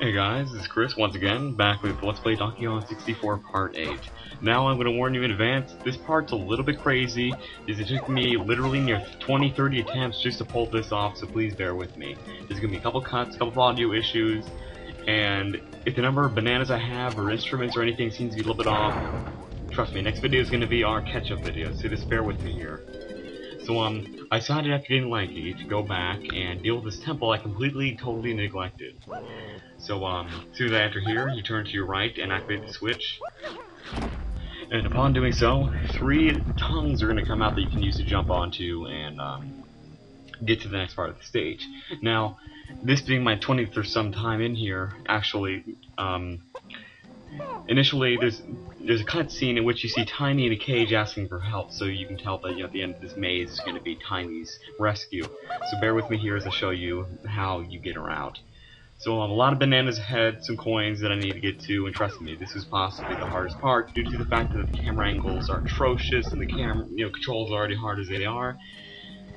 Hey guys, this is Chris once again, back with Let's Play Donkey Kong 64 Part 8. Now I'm going to warn you in advance, this part's a little bit crazy, as it took me literally near 20-30 attempts just to pull this off, so please bear with me. There's going to be a couple cuts, a couple of audio issues, and if the number of bananas I have, or instruments or anything seems to be a little bit off, trust me, next video is going to be our catch-up video, so just bear with me here. So, I decided after getting lanky to go back and deal with this temple I totally neglected. So, as soon as I enter here, you turn to your right and activate the switch. And upon doing so, 3 tongues are going to come out that you can use to jump onto and, get to the next part of the stage. Now, this being my 20th or some time in here, actually, initially, there's a cutscene in which you see Tiny in a cage asking for help, so you can tell that at the end of this maze is going to be Tiny's rescue. So bear with me here as I show you how you get her out. So a lot of bananas ahead, some coins that I need to get to, and trust me, this is possibly the hardest part due to the fact that the camera angles are atrocious and the camera, controls are already hard as they are.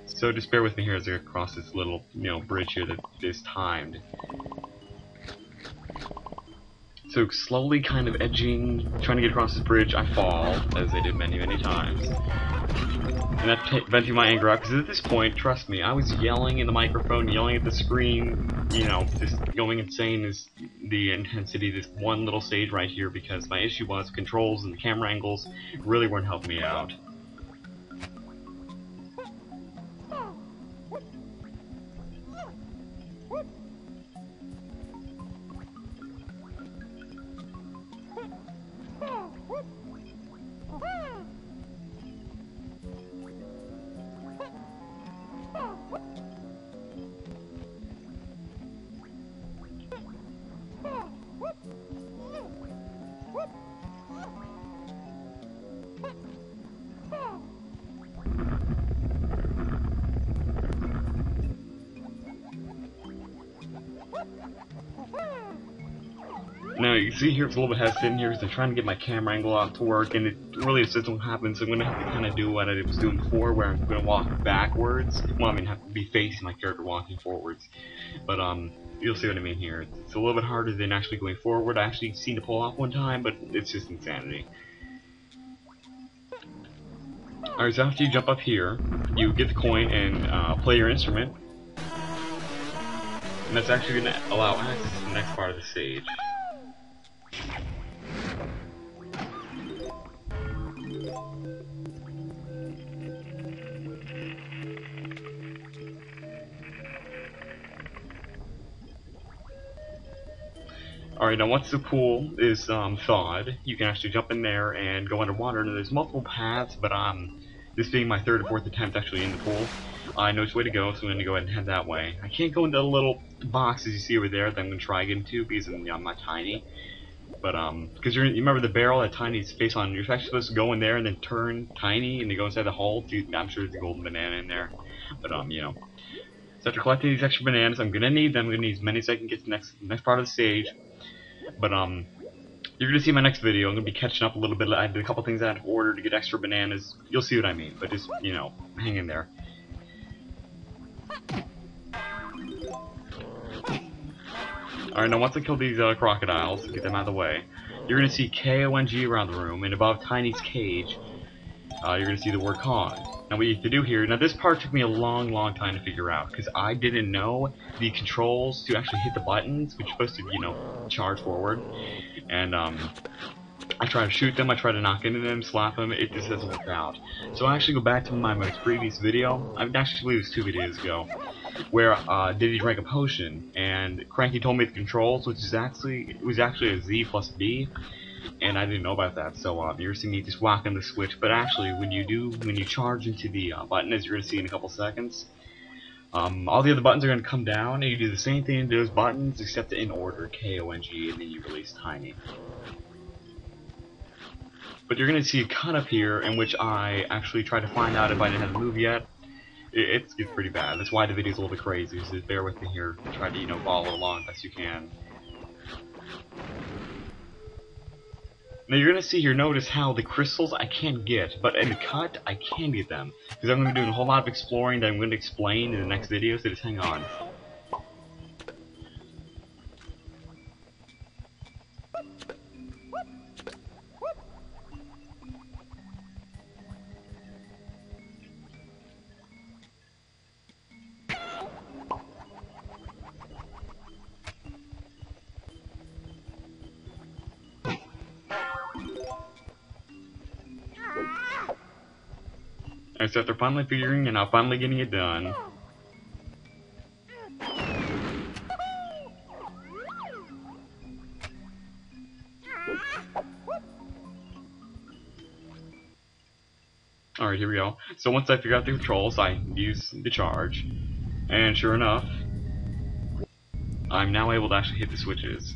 So just bear with me here as I cross this little, bridge here that is timed. So slowly kind of edging, trying to get across this bridge, I fall, as I did many times. And that's venting my anger out, because at this point, trust me, I was yelling in the microphone, yelling at the screen, just going insane is the intensity of this one little stage right here, because my issue was controls and the camera angles really weren't helping me out. Now, you see here it's a little bit hesitant here because I'm trying to get my camera angle out to work, and it really just doesn't happen, so I'm going to have to kind of do what I was doing before, where I'm going to walk backwards. Well, I mean, have to be facing my character walking forwards. But, you'll see what I mean here. It's a little bit harder than actually going forward. I actually seen to pull off one time, but it's just insanity. Alright, so after you jump up here, you get the coin and play your instrument. And that's actually going to allow access to the next part of the stage. Alright, now once the pool is thawed, you can actually jump in there and go underwater, and there's multiple paths, but this being my 3rd or 4th attempt actually in the pool, I know which way to go, so I'm going to go ahead and head that way. I can't go into the little boxes you see over there that I'm going to try getting to because I'm not Tiny. But, because you remember the barrel that Tiny's face on, you're actually supposed to go in there and then turn Tiny and then go inside the hole. I'm sure there's a golden banana in there. But, So after collecting these extra bananas, I'm going to need them. I'm going to need as many as I can get to the next part of the stage. But, you're going to see my next video. I'm going to be catching up a little bit. I did a couple things out of order to get extra bananas. You'll see what I mean. But just, hang in there. Alright, now once I kill these crocodiles, get them out of the way, you're going to see KONG around the room, and above Tiny's cage, you're going to see the word Kong. Now what you have to do here, now this part took me a long time to figure out, because I didn't know the controls to actually hit the buttons, which are supposed to, charge forward, and I try to shoot them, I try to knock into them, slap them, it just doesn't work out. So I actually go back to my most previous video, I actually believe it was 2 videos ago, where Diddy drank a potion, and Cranky told me the controls, which is actually a Z plus B, and I didn't know about that. So you're seeing me just whacking the switch, but actually when you charge into the button, as you're going to see in a couple seconds, all the other buttons are going to come down, and you do the same thing to those buttons, except in order, KONG, and then you release Tiny. But you're going to see a cut up here in which I actually try to find out if I didn't have the move yet. It's pretty bad. That's why the video's a little bit crazy, so bear with me here. Try to, follow along best you can. Now you're going to see here, notice how the crystals I can't get, but in the cut, I can get them. Because I'm going to be doing a whole lot of exploring that I'm going to explain in the next video, so just hang on. And so after finally figuring and finally getting it done. Alright, here we go. So once I figure out the controls, I use the charge. And sure enough, I'm now able to actually hit the switches.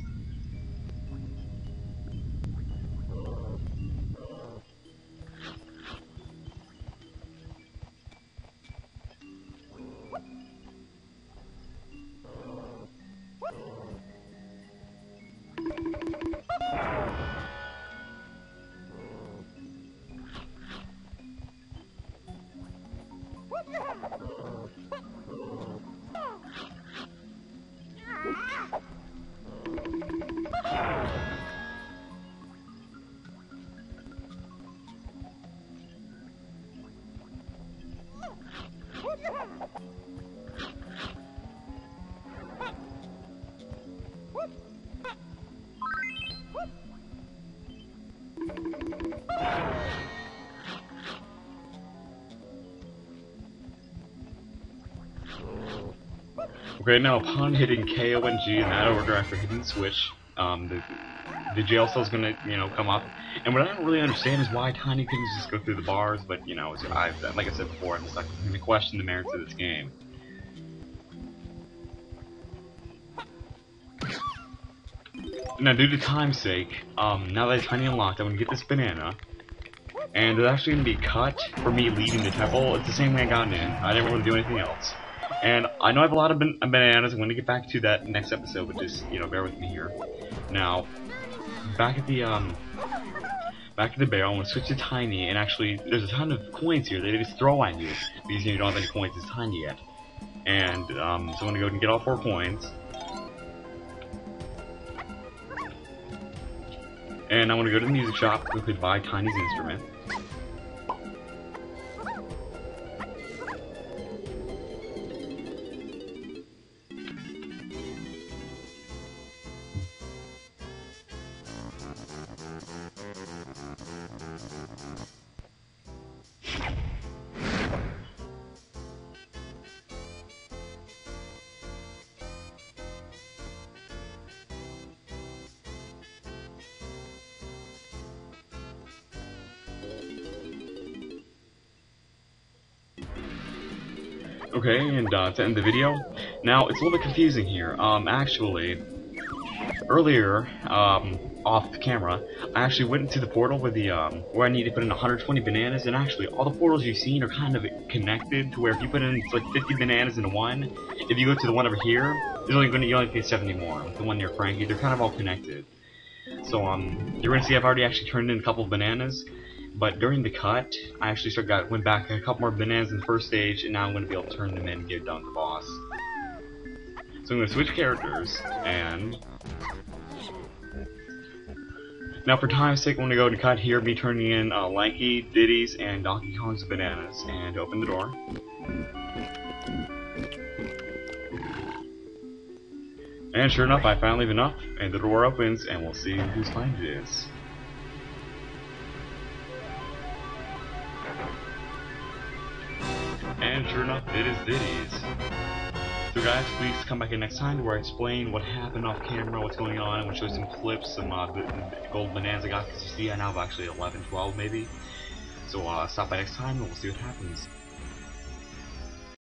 Okay, now upon hitting KONG in that order after hitting the switch, the jail cell's gonna, come up. And what I don't really understand is why Tiny couldn't just go through the bars, but, like I said before, I'm just like gonna question the merits of this game. Now, due to time's sake, now that I Tiny unlocked, I'm gonna get this banana. And it's actually gonna be cut for me leaving the temple. It's the same way I got in. I didn't really do anything else. And I know I have a lot of bananas. I'm going to get back to that next episode, but just, bear with me here. Now, back at the barrel, I'm going to switch to Tiny, and actually, there's a ton of coins here that they just throw at you, because you don't have any coins as Tiny yet. And, so I'm going to go and get all 4 coins. And I'm going to go to the music shop, quickly buy Tiny's instrument. Okay, and to end the video, now it's a little bit confusing here. Actually, earlier, off the camera, I actually went into the portal with the where I need to put in 120 bananas, and actually all the portals you've seen are kind of connected to where if you put in like 50 bananas into one, if you go to the one over here, you only pay 70 more. The one near Frankie, they're kind of all connected. So you're gonna see I've already actually turned in a couple of bananas. But during the cut, I actually went back a couple more bananas in the first stage, and now I'm going to be able to turn them in and get done with the boss. So I'm going to switch characters, and now for time's sake, I'm going to go to cut here, be turning in Lanky, Diddy's, and Donkey Kong's bananas, and open the door. And sure enough, I finally have enough, and the door opens, and we'll see whose find it is. And sure enough, it is Diddy's. So guys, please come back in next time where I explain what happened off camera, what's going on, and we'll show some clips, some gold bananas I got, because you see I now have actually 11, 12 maybe. So stop by next time and we'll see what happens.